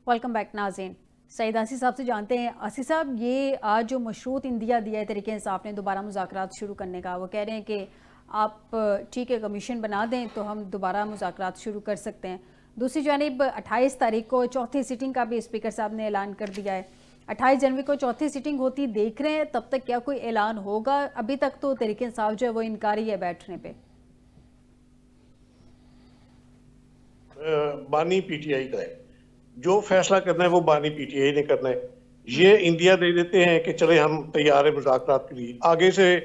Welcome back ناظرین. سعید آسی صاحب سے جانتے ہیں. آسی صاحب, یہ آج جو مشروط اندیا دیا ہے تحریک انصاف نے دوبارہ مذاکرات شروع کرنے کا, وہ کہہ رہے ہیں کہ آپ ٹھیک ہے کمیشن بنا دیں تو ہم دوبارہ مذاکرات شروع کر سکتے ہیں. دوسری جانب 28 تاریخ کو چوتھی سیٹنگ کا بھی اسپیکر صاحب نے اعلان کر دیا ہے. 28 جنوری کو چوتھی سیٹنگ ہوتی دیکھ رہے ہیں, تب تک کیا کوئی اعلان ہوگا؟ ابھی تک تو تحریک انصاف جو ہے وہ انکاری ہے بیٹھنے پہ. بانی پی ٹی آئی کا ہے, جو فیصلہ کرنا ہے وہ بانی پی ٹی آئی نے کرنا ہے. یہ انڈیا دے دیتے ہیں کہ چلے ہم تیار ہیں مذاکرات کے لیے, آگے سے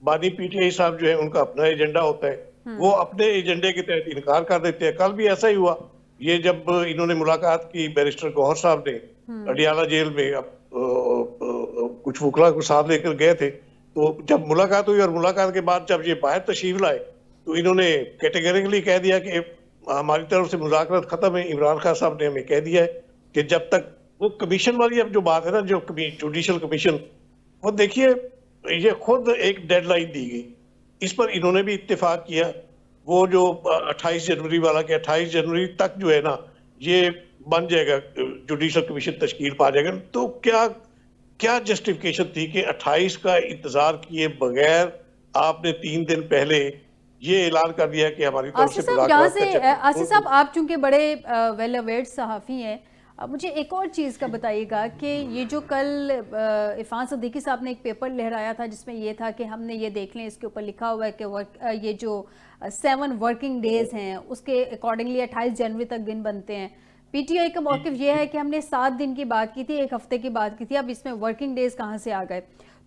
بانی پی ٹی آئی صاحب جو ہے ان کا اپنا ایجنڈا ہوتا ہے, وہ اپنے ایجنڈے کے تحت انکار کر دیتے ہیں. کل بھی ایسا ہی ہوا, یہ جب انہوں نے ملاقات کی بیرسٹر گوہر صاحب نے اڈیالہ جیل میں کچھ وکلا کو ساتھ لے کر گئے تھے, تو جب ملاقات ہوئی اور ملاقات کے بعد جب یہ باہر تشریف لائے تو انہوں نے کیٹیگریکلی کہہ دیا کہ ہماری طرف سے مذاکرات ختم ہے. عمران خان صاحب نے ہمیں کہہ دیا ہے کہ جب تک وہ کمیشن والی اب جو بات ہے نا, جو جوڈیشل کمیشن, وہ دیکھیے یہ خود ایک ڈیڈ لائن دی گئی, اس پر انہوں نے بھی اتفاق کیا. وہ جو 28 جنوری والا کہ 28 جنوری تک جو ہے نا یہ بن جائے گا, جوڈیشل کمیشن تشکیل پا جائے گا. تو کیا جسٹیفیکیشن تھی کہ 28 کا انتظار کیے بغیر آپ نے 3 دن پہلے یہ اعلان کر دیا کہ ہماری طرف سے مذاکرات کا چکر. آصف صاحب, آپ چونکہ بڑے ویل اویئرڈ صحافی ہیں, مجھے ایک اور چیز کا بتائیے گا کہ یہ جو کل عرفان صدیقی صاحب نے ایک پیپر لہرایا تھا جس میں یہ تھا کہ ہم نے یہ دیکھ لیں, اس کے اوپر لکھا ہوا ہے کہ یہ جو 7 ورکنگ ڈیز ہیں اس کے اکارڈنگلی 28 جنوری تک دن بنتے ہیں. پی ٹی آئی کا موقف یہ ہے کہ ہم نے 7 دن کی بات کی تھی, 1 ہفتے کی بات کی تھی, اب اس میں ورکنگ ڈیز کہاں سے آ گئے؟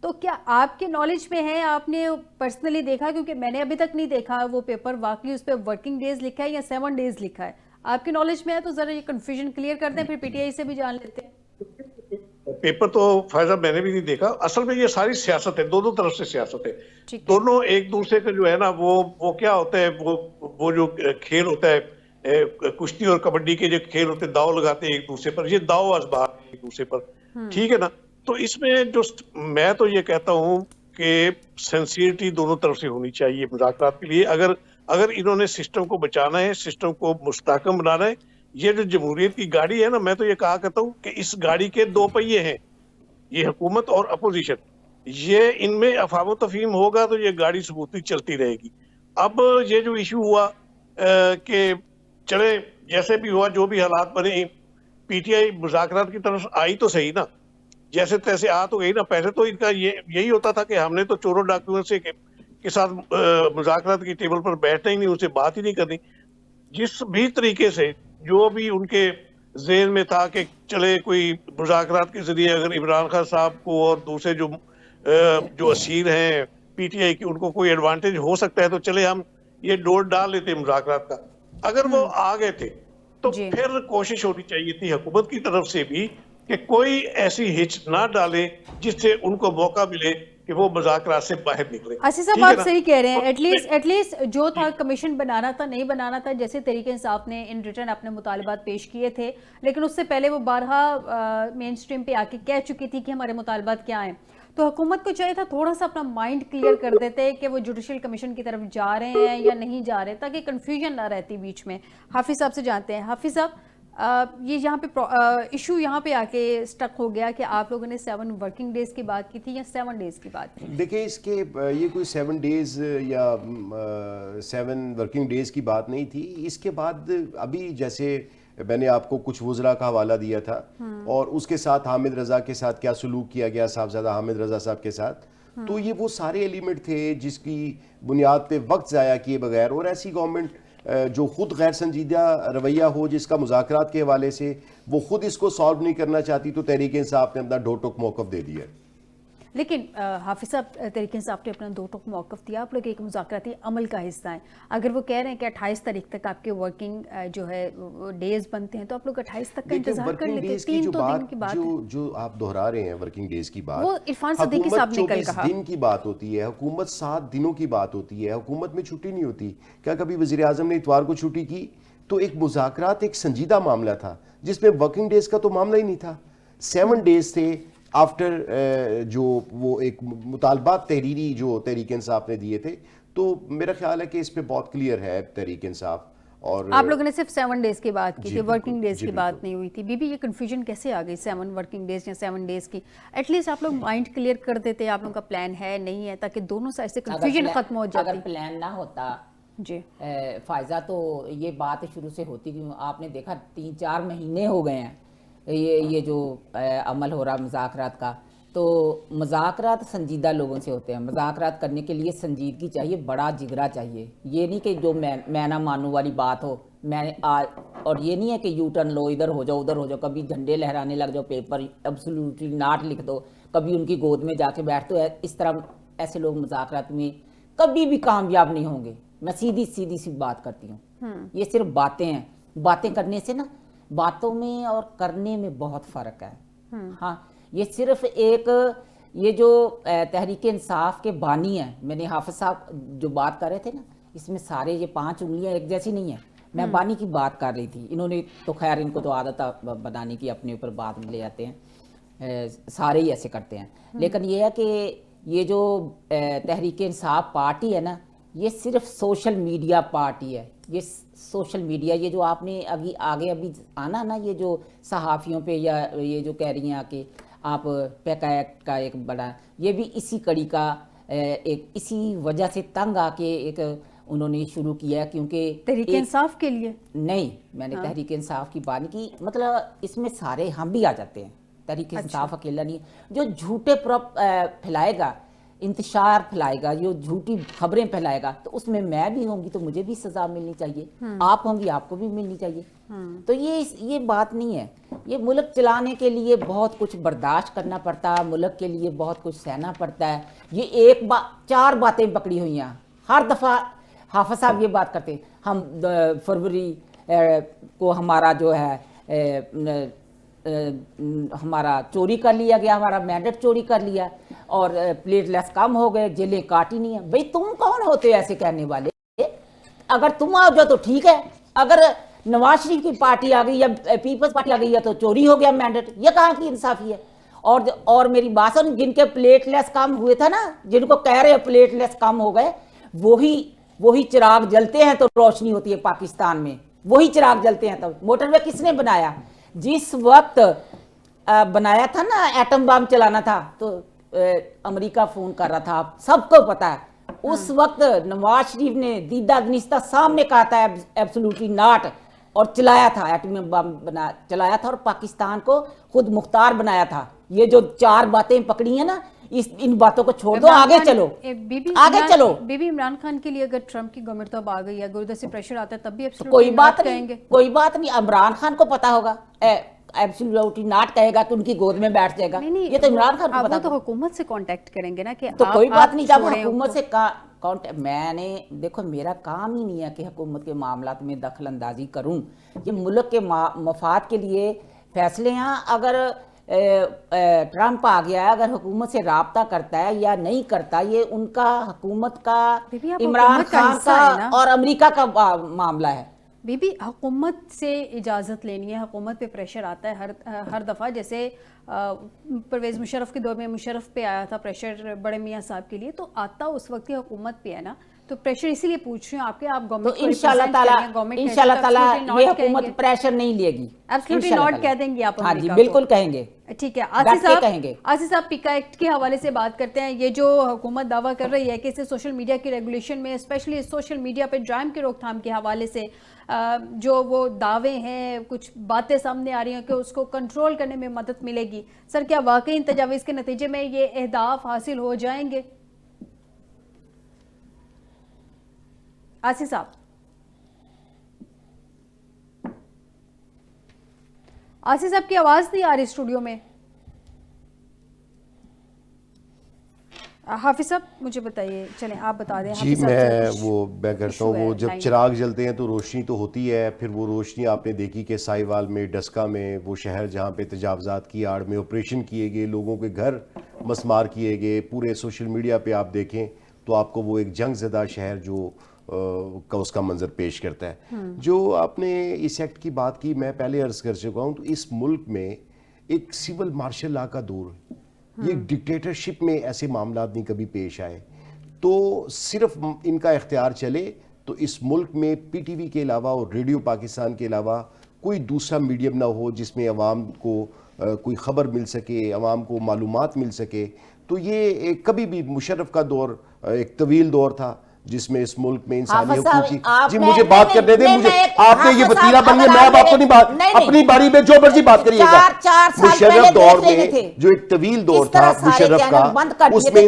تو کیا آپ کے نالج میں ہے, آپ نے پرسنلی دیکھا؟ کیونکہ میں نے ابھی تک نہیں دیکھا وہ پیپر, واقعی اس پہ ورکنگ ڈیز لکھا ہے یا 7 ڈیز لکھا ہے. آپ کے نالج میں ہے تو ذرا یہ کنفیوژن کلیئر کر دیں, پھر پی ٹی آئی سے بھی جان لیتے ہیں. پیپر تو فیضہ میں نے بھی نہیں دیکھا. اصل میں یہ ساری سیاست ہے, دونوں طرف سے سیاست ہے. دونوں ایک دوسرے کا جو ہے نا وہ کیا ہوتا ہے, وہ جو کھیل ہوتا ہے کشتی اور کبڈی کے جو کھیل ہوتے ہیں, داؤ لگاتے ہیں ایک دوسرے پر, یہ داؤ ازبار ایک دوسرے پر, ٹھیک ہے نا. تو اس میں جو میں تو یہ کہتا ہوں کہ سینسیئرٹی دونوں طرف سے ہونی چاہیے مذاکرات کے لیے. اگر انہوں نے سسٹم کو بچانا ہے, سسٹم کو مستحکم بنانا ہے, یہ جو جمہوریت کی گاڑی ہے نا, میں تو یہ کہا کرتا ہوں کہ اس گاڑی کے 2 پہیے ہیں, یہ حکومت اور اپوزیشن. یہ ان میں افہام و تفہیم ہوگا تو یہ گاڑی ثبوتی چلتی رہے گی. اب یہ جو ایشو ہوا کہ چلے جیسے بھی ہوا, جو بھی حالات بنے, پی ٹی آئی مذاکرات کی طرف آئی تو صحیح نا, جیسے تیسے آ تو گئی نا. پہلے تو ان کا یہی ہوتا تھا کہ ہم نے تو چوروں ڈاکوؤں سے کے ساتھ مذاکرات کی ٹیبل پر بیٹھنا ہی نہیں, ان سے بات ہی نہیں کرنی. جس بھی طریقے سے جو بھی ان کے ذہن میں تھا کہ چلے کوئی مذاکرات کے ذریعے اگر عمران خان صاحب کو اور دوسرے جو اسیر ہیں پی ٹی آئی کی, ان کو کوئی ایڈوانٹیج ہو سکتا ہے تو چلے ہم یہ ڈور ڈال لیتے مذاکرات کا. اگر وہ آ گئے تھے تو پھر کوشش ہونی چاہیے تھی حکومت کی طرف سے بھی کہ کوئی ایسی ہچ نہ ڈالے جس سے ان کو موقع ملے کہ وہ مذاکرات سے باہر نکلے. آصف صاحب, آپ صحیح کہہ رہے ہیں. ایٹ لیسٹ جو تھا کمیشن بنانا تھا, نہیں بنانا تھا, جیسے تحریک انصاف نے ان ریٹرن اپنے مطالبات پیش کیے تھے, لیکن اس سے پہلے وہ بارہا مین سٹریم پہ آ کے کہہ چکی تھی کہ ہمارے مطالبات کیا ہیں. تو حکومت کو چاہیے تھا تھوڑا سا اپنا مائنڈ کلیئر کر دیتے کہ وہ جوڈیشل کمیشن کی طرف جا رہے ہیں یا نہیں جا رہے, تاکہ کنفیوژن نہ رہتی بیچ میں. حافظ صاحب سے جانتے ہیں. حافظ صاحب, یہ یہاں پہ ایشو یہاں پہ آ کے سٹک ہو گیا کہ آپ لوگوں نے 7 ورکنگ ڈیز کی بات کی تھی یا 7 ڈیز کی بات کی؟ دیکھیں, اس کے یہ کوئی 7 ڈیز یا 7 ورکنگ ڈیز کی بات نہیں تھی. اس کے بعد ابھی جیسے میں نے آپ کو کچھ وزراء کا حوالہ دیا تھا, اور اس کے ساتھ حامد رضا کے ساتھ کیا سلوک کیا گیا صاحبزادہ حامد رضا صاحب کے ساتھ, تو یہ وہ سارے ایلیمنٹ تھے جس کی بنیاد پہ وقت ضائع کیے بغیر, اور ایسی گورنمنٹ جو خود غیر سنجیدہ رویہ ہو, جس کا مذاکرات کے حوالے سے وہ خود اس کو سالو نہیں کرنا چاہتی, تو تحریک انصاف نے اپنا 2 ٹوک موقف دے دیا. لیکن حافظ صاحب, تحریک انصاف نے اپنا 2 ٹوک موقف دیا. آپ لوگ ایک مذاکراتی عمل کا حصہ ہیں. اگر وہ کہہ رہے ہیں کہ 28 تاریخ تک آپ کے ورکنگ جو ہے ڈیز بنتے ہیں, تو آپ لوگ 28 تک کا انتظار کر لیتے. 3 تو دن کی بات ہے جو آپ دہرا رہے ہیں ورکنگ ڈیز کی بات, وہ عرفان صدیقی صاحب نے کل کہا. حکومت 24 دن کی بات ہوتی ہے, حکومت 7 دنوں کی بات ہوتی ہے, حکومت میں چھٹی نہیں ہوتی. کیا کبھی وزیر اعظم نے اتوار کو چھٹی کی؟ تو ایک مذاکرات ایک سنجیدہ معاملہ تھا جس میں ورکنگ ڈیز کا تو معاملہ ہی نہیں تھا. 7 ڈیز تھے آفٹر جو وہ ایک مطالبات تحریری جو تحریک انصاف نے دیے تھے. تو میرا خیال ہے کہ اس پہ بہت کلیئر ہے تحریک انصاف, اور آپ لوگوں نے صرف 7 ڈیز کی بات کی تھی, ورکنگ ڈیز کی بات نہیں ہوئی تھی. بی بی یہ کنفیوژن کیسے آ گئی 7 ورکنگ ڈیز یا 7 ڈیز کی؟ ایٹ لیسٹ آپ لوگ مائنڈ کلیئر کر دیتے آپ لوگوں کا پلان ہے نہیں ہے, تاکہ دونوں سائڈ سے کنفیوژن ختم ہو جاتی. اگر پلان نہ ہوتا جی فائزہ تو یہ بات شروع سے ہوتی کہ آپ نے دیکھا 3-4 مہینے ہو گئے ہیں یہ جو عمل ہو رہا مذاکرات کا. تو مذاکرات سنجیدہ لوگوں سے ہوتے ہیں, مذاکرات کرنے کے لیے سنجیدگی چاہیے, بڑا جگرا چاہیے. یہ نہیں کہ جو میں نہ مانوں والی بات ہو, اور یہ نہیں ہے کہ یو ٹرن لو, ادھر ہو جاؤ, کبھی جھنڈے لہرانے لگ جاؤ, پیپر ایبسولوٹلی ناٹ لکھ دو, کبھی ان کی گود میں جا کے بیٹھ دو. اس طرح ایسے لوگ مذاکرات میں کبھی بھی کامیاب نہیں ہوں گے. میں سیدھی سی بات کرتی ہوں, یہ صرف باتیں ہیں. باتیں کرنے سے نا, باتوں میں اور کرنے میں بہت فرق ہے. ہاں یہ صرف ایک یہ جو تحریک انصاف کے بانی ہیں, میں نے حافظ صاحب جو بات کر رہے تھے نا, اس میں سارے یہ 5 انگلیاں ایک جیسی نہیں ہیں. میں بانی کی بات کر رہی تھی. انہوں نے تو خیر ان کو تو عادت بنانے کی, اپنے اوپر بات لے آتے ہیں, سارے ہی ایسے کرتے ہیں. لیکن یہ ہے کہ یہ جو تحریک انصاف پارٹی ہے نا, یہ صرف سوشل میڈیا پارٹی ہے. یہ سوشل میڈیا, یہ جو آپ نے آگے ابھی آنا نا, یہ جو صحافیوں پہ یا یہ جو کہہ رہی ہیں کہ آپ پیکا ایکٹ کا ایک بڑا, یہ بھی اسی کڑی کا ایک اسی وجہ سے تنگ آ کے ایک انہوں نے شروع کیا ہے. کیونکہ تحریک انصاف کے لیے نہیں, میں نے تحریک انصاف کی بات کی, مطلب اس میں سارے ہم بھی آ جاتے ہیں. تحریک انصاف اکیلا نہیں. جو جھوٹے پھیلائے گا, انتشار پھیلائے گا, جو جھوٹی خبریں پھیلائے گا, تو اس میں میں بھی ہوں گی تو مجھے بھی سزا ملنی چاہیے, آپ ہوں گی آپ کو بھی ملنی چاہیے. تو یہ بات نہیں ہے. یہ ملک چلانے کے لیے بہت کچھ برداشت کرنا پڑتا ہے, ملک کے لیے بہت کچھ سہنا پڑتا ہے. یہ 4 باتیں پکڑی ہوئی ہیں ہر دفعہ. حافظ صاحب یہ بات کرتے, ہم فروری کو ہمارا جو ہے ہمارا چوری کر لیا گیا, ہمارا مینڈیٹ چوری کر لیا, اور پلیٹ لیس کم ہو گئے, جیلیں کاٹی نہیں ہیں. بھئی تم کون ہوتے ایسے کہنے والے؟ اگر تم آ جاؤ تو ٹھیک ہے, اگر نواز شریف کی پارٹی آ گئی یا پیپلز پارٹی آ گئی ہے تو چوری ہو گیا مینڈیٹ. یہ کہاں کی انصافی ہے؟ اور میری بات سن, جن کے پلیٹ لیس کم ہوئے تھا نا, جن کو کہہ رہے پلیٹ لیس کم ہو گئے, وہی چراغ جلتے ہیں تو روشنی ہوتی ہے پاکستان میں. وہی چراغ جلتے ہیں. تو موٹر وے کس نے بنایا؟ جس وقت بنایا تھا نا, ایٹم بم چلانا تھا, تو امریکہ فون کر رہا تھا, آپ سب کو پتا ہے. اس وقت نواز شریف نے دیدہ دنستہ سامنے کہا تھا ایبسولوٹلی ناٹ, اور چلایا تھا, ایٹم بم چلایا تھا, اور پاکستان کو خود مختار بنایا تھا. یہ جو 4 باتیں پکڑی ہیں نا, ان باتوں کو چھوڑ دو, آگے چلو, آگے چلو. بی بی عمران خان کے لیے اگر ٹرمپ کی گورنمنٹ تو اب آ گئی ہے, اگر ادھر سے پریشر آتا ہے تب بھی کوئی بات نہیں. عمران خان کو پتا ہوگا, ایبسولوٹلی ناٹ کہے گا کہ ان کی گود میں بیٹھ جائے گا. یہ تو عمران خان کو پتا, تو حکومت سے کانٹیکٹ کریں گے نا کہ تو کوئی بات نہیں. جب حکومت سے میں نے دیکھو, میرا کام ہی نہیں ہے کہ حکومت کے معاملات میں دخل اندازی کروں. یہ ملک کے مفاد کے لیے فیصلے ہیں. اگر ٹرمپ آ گیا ہے, اگر حکومت سے رابطہ کرتا ہے یا نہیں کرتا, یہ ان کا, حکومت کا, عمران خان کا اور امریکہ کا معاملہ ہے. بی بی حکومت سے اجازت لینی ہے, حکومت پہ پریشر آتا ہے ہر دفعہ. جیسے پرویز مشرف کے دور میں مشرف پہ آیا تھا پریشر بڑے میاں صاحب کے لیے, تو آتا اس وقت کی حکومت پہ ہے نا. تو پریشر اسی لیے پوچھ رہی ہوں آپ کے, آپ گورنمنٹ کو انشاءاللہ تعالیٰ یہ حکومت پریشر نہیں لے گی. ایبسلیوٹلی ناٹ کہہ دیں گے آپ؟ ہاں جی بالکل کہیں گے. ٹھیک ہے. آصف صاحب پیکا ایکٹ کے حوالے سے بات کرتے ہیں. یہ جو حکومت دعویٰ کر رہی ہے کہ اسے سوشل میڈیا کی ریگولیشن میں, اسپیشلی سوشل میڈیا پہ جرائم کی روک تھام کے حوالے سے جو وہ دعوے ہیں, کچھ باتیں سامنے آ رہی ہیں کہ اس کو کنٹرول کرنے میں مدد ملے گی. سر کیا واقعی ان تجاویز کے نتیجے میں یہ اہداف حاصل ہو جائیں گے؟ آصف صاحب, آصف صاحب کی آواز نہیں آ رہی اسٹوڈیو میں. حافظ صاحب مجھے بتائیے, چلیں آپ بتا دیں. جی میں کرتا ہوں. وہ جب چراغ جلتے ہیں تو روشنی تو ہوتی ہے. پھر وہ روشنی آپ نے دیکھی کہ سائیوال میں, ڈسکا میں, وہ شہر جہاں پہ تجاوزات کی آڑ میں آپریشن کیے گئے, لوگوں کے گھر مسمار کیے گئے, پورے سوشل میڈیا پہ آپ دیکھیں تو آپ کو وہ ایک جنگ زدہ شہر جو اس کا منظر پیش کرتا ہے. جو آپ نے اس ایکٹ کی بات کی, میں پہلے عرض کر چکا ہوں, تو اس ملک میں ایک سول مارشل لا کا دور, یہ ڈکٹیٹرشپ میں ایسے معاملات نہیں کبھی پیش آئے. تو صرف ان کا اختیار چلے تو اس ملک میں پی ٹی وی کے علاوہ اور ریڈیو پاکستان کے علاوہ کوئی دوسرا میڈیم نہ ہو جس میں عوام کو کوئی خبر مل سکے، عوام کو معلومات مل سکے. تو یہ کبھی بھی مشرف کا دور ایک طویل دور تھا جس میں اس ملک میں انسانی حقوق کی. جی مجھے بات کرنے دیں، مجھے آپ نے یہ وتیرہ بن گئے، میں اب آپ کو نہیں بات اپنی باری میں جو مرضی بات کریے گا. مشرف دور میں جو ایک طویل دور تھا مشرف کا، اس میں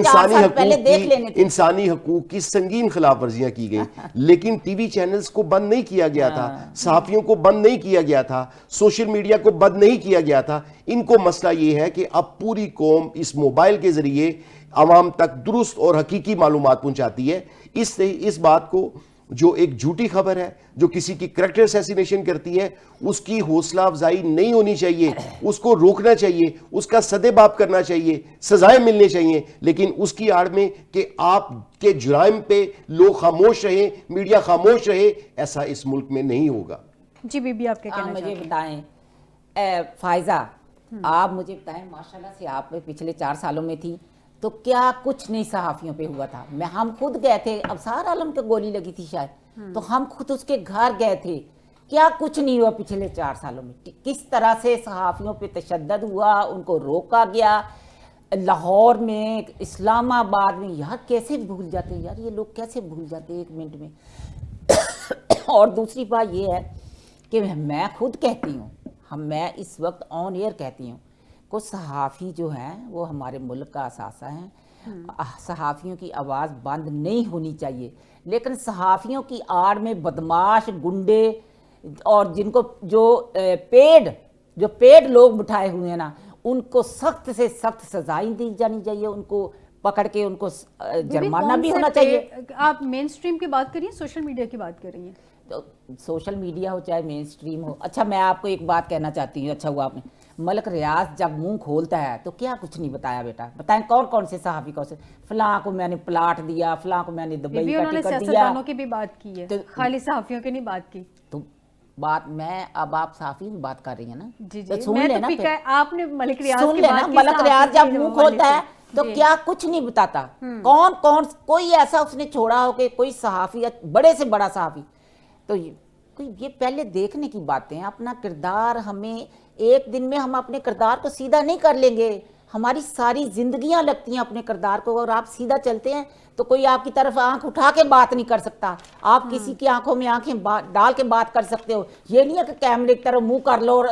انسانی حقوق کی سنگین خلاف ورزیاں کی گئی، لیکن ٹی وی چینلز کو بند نہیں کیا گیا تھا، صحافیوں کو بند نہیں کیا گیا تھا، سوشل میڈیا کو بند نہیں کیا گیا تھا. ان کو مسئلہ یہ ہے کہ اب پوری قوم اس موبائل کے ذریعے عوام تک درست اور حقیقی معلومات پہنچاتی ہے. اس بات کو جو ایک جھوٹی خبر ہے، جو کسی کی کریکٹر اسیسینیشن کرتی ہے، اس کی حوصلہ افزائی نہیں ہونی چاہیے، اس کو روکنا چاہیے، اس کا سدباب کرنا چاہیے، سزائیں ملنے چاہیے، لیکن اس کی آڑ میں کہ آپ کے جرائم پہ لوگ خاموش رہیں، میڈیا خاموش رہے، ایسا اس ملک میں نہیں ہوگا. جی بی بی آپ کیا کہنا چاہتے ہیں؟ مجھے بتائیں فائزہ، آپ مجھے بتائیں ماشاءاللہ سے آپ پچھلے 4 سالوں میں تھی تو کیا کچھ نہیں صحافیوں پہ ہوا تھا. ہم خود گئے تھے، ابصار عالم کو گولی لگی تھی شاید، تو ہم خود اس کے گھر گئے تھے. کیا کچھ نہیں ہوا پچھلے 4 سالوں میں؟ کس طرح سے صحافیوں پہ تشدد ہوا، ان کو روکا گیا. لاہور میں، اسلام آباد میں، یار کیسے بھول جاتے ہیں یار، یہ لوگ کیسے بھول جاتے ہیں 1 منٹ میں. اور دوسری بات یہ ہے کہ میں خود کہتی ہوں، میں اس وقت آن ایئر کہتی ہوں کہ صحافی جو ہیں وہ ہمارے ملک کا اثاثہ ہیں. صحافیوں کی آواز بند نہیں ہونی چاہیے، لیکن صحافیوں کی آڑ میں بدماش، گنڈے اور جن کو جو پیڈ لوگ بٹھائے ہوئے ہیں نا، ان کو سخت سے سخت سزائیں دی جانی چاہیے، ان کو پکڑ کے ان کو جرمانہ بھی ہونا چاہیے. آپ مین سٹریم کی بات کریے، سوشل میڈیا کی بات کر رہی ہیں؟ سوشل میڈیا ہو چاہے مین سٹریم ہو. اچھا میں آپ کو ایک بات کہنا چاہتی ہوں، اچھا ہوا آپ نے ملک ریاض جب منہ کھولتا ہے تو کیا کچھ نہیں بتایا بیٹا. بتائیں کون کون سے صحافی کو سے فلاں کو میں نے پلاٹ دیا، فلاں کو میں نے دبئی کا ٹکٹ دیا. سیاستدانوں کی بھی بات کی ہے، خالی صحافیوں کی نہیں بات کی. تو بات میں اب آپ صحافی کی بات کر رہی ہیں نا، جی تو جی سن میں لینا تو پھر. آپ نے ملک ریاض سن کی لینا، بات کی، ملک ریاض جب منہ کھولتا ہے تو کیا کچھ نہیں بتاتا. کون کوئی ایسا اس نے چھوڑا ہو کہ کوئی صحافی، بڑے سے بڑا صحافی. تو یہ پہلے دیکھنے کی باتیں ہیں. اپنا کردار، ہمیں ایک دن میں ہم اپنے کردار کو سیدھا نہیں کر لیں گے. ہماری ساری زندگیاں لگتی ہیں اپنے کردار کو، اور آپ سیدھا چلتے ہیں تو کوئی آپ کی طرف آنکھ اٹھا کے بات نہیں کر سکتا. آپ کسی کی آنکھوں میں آنکھیں ڈال کے بات کر سکتے ہو. یہ نہیں ہے کہ کیمرے کی طرف منہ کر لو اور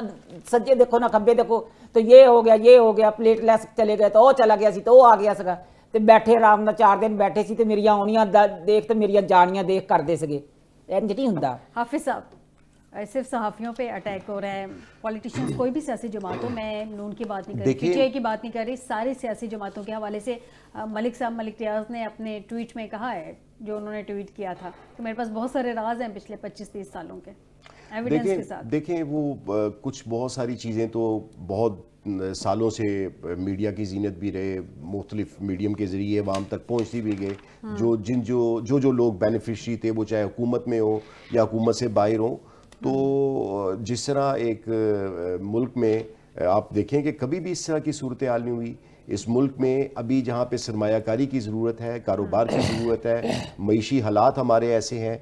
سجے دیکھو نہ کھبے دیکھو تو یہ ہو گیا پلیٹ لیس چلے گئے تو وہ چلا گیا سی تو وہ آ گیا سگا تو بیٹھے آرام نہ 4 دن بیٹھے سی تو میری آنیاں دیکھ تو میری جانیاں دیکھ کر دے سکے. انج نہیں ہوندا. حافظ صاحب، صرف صحافیوں پہ اٹیک ہو رہا ہے، پولیٹیشینز کوئی بھی سیاسی جماعتوں، میں نون کی بات نہیں کر رہی، پی ٹی آئی کی بات نہیں کر رہی، ساری سیاسی جماعتوں کے حوالے سے ملک ریاض نے اپنے ٹویٹ میں کہا ہے، جو انہوں نے ٹویٹ کیا تھا کہ میرے پاس بہت سارے راز ہیں پچھلے 25-30 سالوں کے ایویڈنس کے ساتھ. دیکھیں وہ کچھ بہت ساری چیزیں تو بہت سالوں سے میڈیا کی زینت بھی رہے، مختلف میڈیم کے ذریعے عوام تک پہنچتی بھی گئے. جو لوگ بینیفیشری تھے، وہ چاہے حکومت میں ہو یا حکومت سے باہر ہوں. تو جس طرح ایک ملک میں آپ دیکھیں کہ کبھی بھی اس طرح کی صورتحال نہیں ہوئی. اس ملک میں ابھی جہاں پہ سرمایہ کاری کی ضرورت ہے، کاروبار کی ضرورت ہے، معیشی حالات ہمارے ایسے ہیں،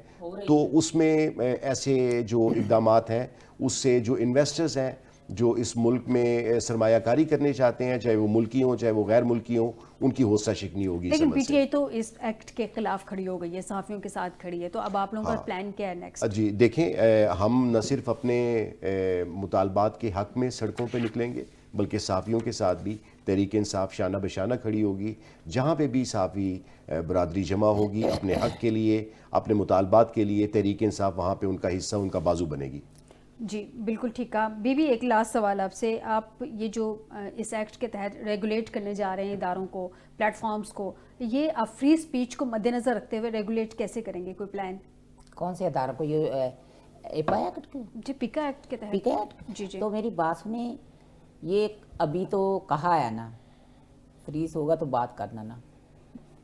تو اس میں ایسے جو اقدامات ہیں اس سے جو انویسٹرز ہیں جو اس ملک میں سرمایہ کاری کرنے چاہتے ہیں، چاہے وہ ملکی ہوں چاہے وہ غیر ملکی ہوں، ان کی حوصلہ شکنی ہوگی. لیکن پی ٹی آئی تو اس ایکٹ کے خلاف کھڑی ہو گئی ہے، صحافیوں کے ساتھ کھڑی ہے، تو اب آپ لوگوں کا پلان کیا ہے نیکسٹ؟ جی دیکھیں، ہم نہ صرف اپنے مطالبات کے حق میں سڑکوں پہ نکلیں گے، بلکہ صحافیوں کے ساتھ بھی تحریک انصاف شانہ بشانہ کھڑی ہوگی. جہاں پہ بھی صحافی برادری جمع ہوگی اپنے حق کے لیے، اپنے مطالبات کے لیے، تحریک انصاف وہاں پہ ان کا حصہ، ان کا بازو بنے گی. جی بالکل ٹھیک ہے. بی بی ایک لاسٹ سوال آپ سے، آپ یہ جو اس ایکٹ کے تحت ریگولیٹ کرنے جا رہے ہیں اداروں کو، پلیٹ فارمز کو، یہ آپ فری اسپیچ کو مد نظر رکھتے ہوئے ریگولیٹ کیسے کریں گے؟ کوئی پلان؟ کون سے اداروں کو؟ یہ ایپا ایکٹ کے؟ جی پیکا ایکٹ کے تحت. PECA act? جی جی. تو میری بات سنیں، یہ ابھی تو کہا ہے نا فریز ہوگا تو بات کرنا نا.